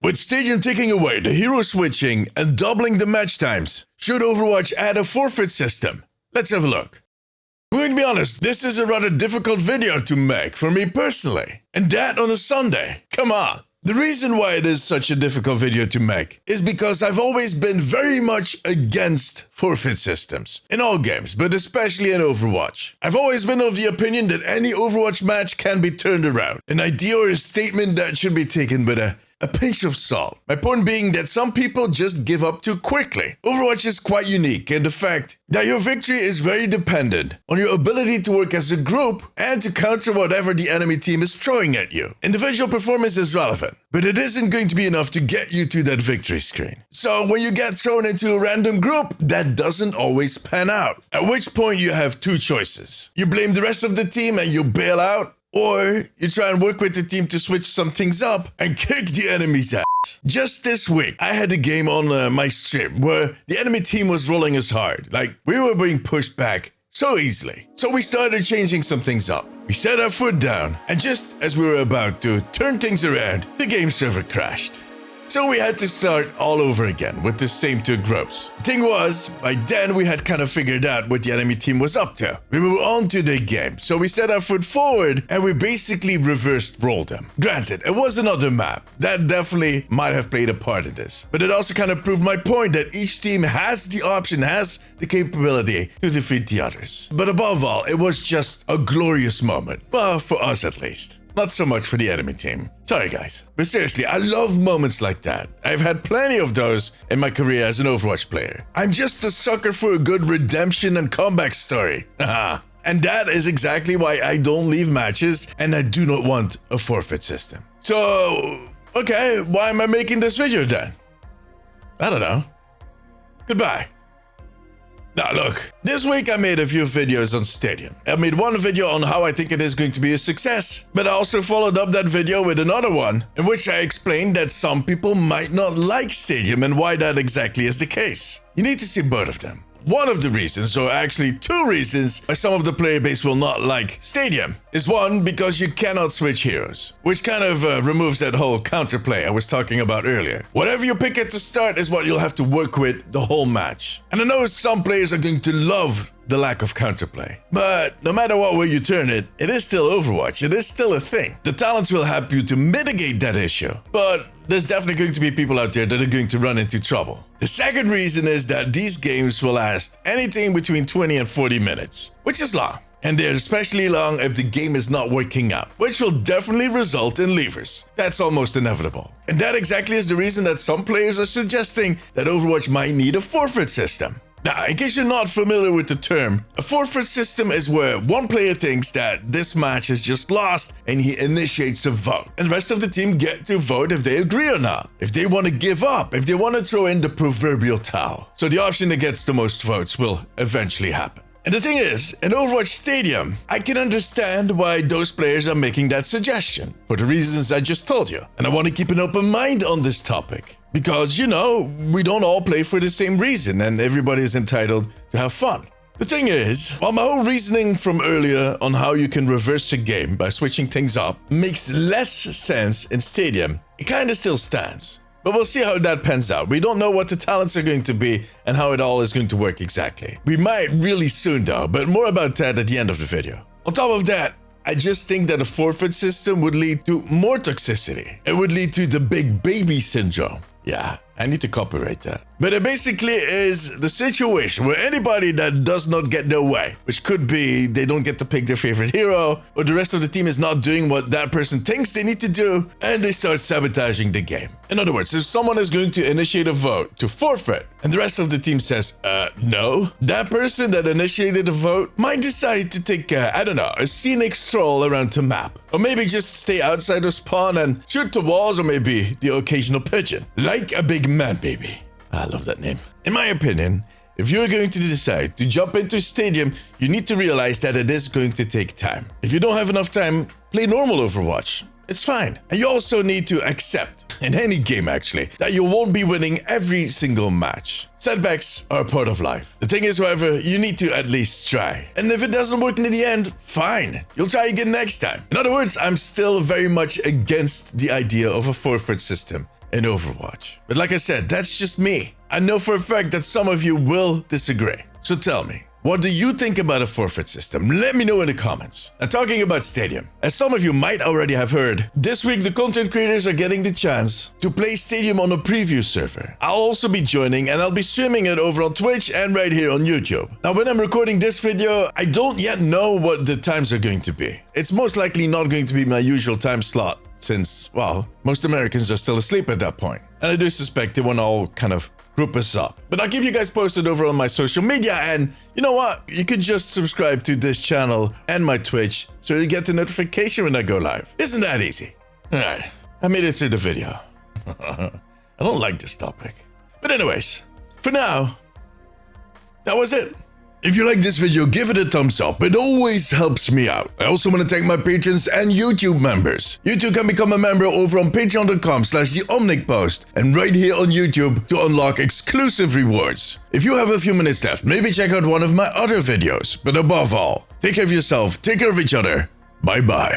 With Stadium taking away the hero switching and doubling the match times, should Overwatch add a forfeit system? Let's have a look. I'm going to be honest, this is a rather difficult video to make for me personally. And that on a Sunday. Come on. The reason why it is such a difficult video to make is because I've always been very much against forfeit systems in all games, but especially in Overwatch. I've always been of the opinion that any Overwatch match can be turned around, an idea or a statement that should be taken with a pinch of salt. My point being that some people just give up too quickly. Overwatch is quite unique in the fact that your victory is very dependent on your ability to work as a group and to counter whatever the enemy team is throwing at you. Individual performance is relevant, but it isn't going to be enough to get you to that victory screen. So when you get thrown into a random group, that doesn't always pan out. At which point you have two choices. You blame the rest of the team and you bail out, or you try and work with the team to switch some things up and kick the enemy's ass. Just this week, I had a game on my stream where the enemy team was rolling us hard. Like, we were being pushed back so easily. So we started changing some things up. We set our foot down, and just as we were about to turn things around, the game server crashed. So we had to start all over again with the same two groups. The thing was, by then we had kind of figured out what the enemy team was up to. We were on to the game, so we set our foot forward and we basically reversed rolled them. Granted, it was another map. That definitely might have played a part in this. But it also kind of proved my point that each team has the option, has the capability to defeat the others. But above all, it was just a glorious moment. Well, for us at least. Not so much for the enemy team. Sorry guys. But seriously, I love moments like that. I've had plenty of those in my career as an Overwatch player. I'm just a sucker for a good redemption and comeback story. And that is exactly why I don't leave matches and I do not want a forfeit system. So, okay, why am I making this video then? I don't know. Goodbye. Now look, this week I made a few videos on Stadium. I made one video on how I think it is going to be a success, but I also followed up that video with another one in which I explained that some people might not like Stadium and why that exactly is the case. You need to see both of them. One of the reasons, or actually two reasons, why some of the player base will not like Stadium is one, because you cannot switch heroes, which kind of removes that whole counterplay I was talking about earlier. Whatever you pick at the start is what you'll have to work with the whole match. And I know some players are going to love the lack of counterplay. But no matter what way you turn it, it is still Overwatch, it is still a thing. The talents will help you to mitigate that issue, but there's definitely going to be people out there that are going to run into trouble. The second reason is that these games will last anything between 20 and 40 minutes, which is long. And they're especially long if the game is not working out, which will definitely result in leavers. That's almost inevitable. And that exactly is the reason that some players are suggesting that Overwatch might need a forfeit system. Now, in case you're not familiar with the term, a forfeit system is where one player thinks that this match is just lost and he initiates a vote. And the rest of the team get to vote if they agree or not, if they want to give up, if they want to throw in the proverbial towel. So the option that gets the most votes will eventually happen. And the thing is, in Overwatch Stadium, I can understand why those players are making that suggestion, for the reasons I just told you. And I want to keep an open mind on this topic. Because, you know, we don't all play for the same reason, and everybody is entitled to have fun. The thing is, while my whole reasoning from earlier on how you can reverse a game by switching things up makes less sense in Stadium, it kinda still stands. But we'll see how that pans out. We don't know what the talents are going to be and how it all is going to work exactly. We might really soon though, but more about that at the end of the video. On top of that, I just think that a forfeit system would lead to more toxicity. It would lead to the big baby syndrome. Yeah, I need to copyright that. But it basically is the situation where anybody that does not get their way, which could be they don't get to pick their favorite hero, or the rest of the team is not doing what that person thinks they need to do, and they start sabotaging the game. In other words, if someone is going to initiate a vote to forfeit, and the rest of the team says, no, that person that initiated the vote might decide to take, I don't know, a scenic stroll around the map. Or maybe just stay outside of spawn and shoot the walls, or maybe the occasional pigeon. Like a big man, baby. I love that name. In my opinion, if you're going to decide to jump into Stadium, you need to realize that it is going to take time. If you don't have enough time, play normal Overwatch. It's fine. And you also need to accept, in any game actually, that you won't be winning every single match. Setbacks are a part of life. The thing is, however, you need to at least try. And if it doesn't work in the end, fine. You'll try again next time. In other words, I'm still very much against the idea of a forfeit system. in Overwatch. But like I said, that's just me. I know for a fact that some of you will disagree. So tell me, what do you think about a forfeit system? Let me know in the comments. Now, talking about Stadium, as some of you might already have heard, this week the content creators are getting the chance to play Stadium on a preview server. I'll also be joining and I'll be streaming it over on Twitch and right here on YouTube. Now, when I'm recording this video, I don't yet know what the times are going to be. It's most likely not going to be my usual time slot since, well, most Americans are still asleep at that point. And I do suspect they want to all kind of group us up. But I'll keep you guys posted over on my social media, and you know what? You could just subscribe to this channel and my Twitch so you get the notification when I go live. Isn't that easy? Alright, I made it through the video. I don't like this topic. But anyways, for now, that was it. If you like this video, give it a thumbs up. It always helps me out. I also want to thank my patrons and YouTube members. You too can become a member over on patreon.com/theomnicpost and right here on YouTube to unlock exclusive rewards. If you have a few minutes left, maybe check out one of my other videos. But above all, take care of yourself, take care of each other. Bye bye.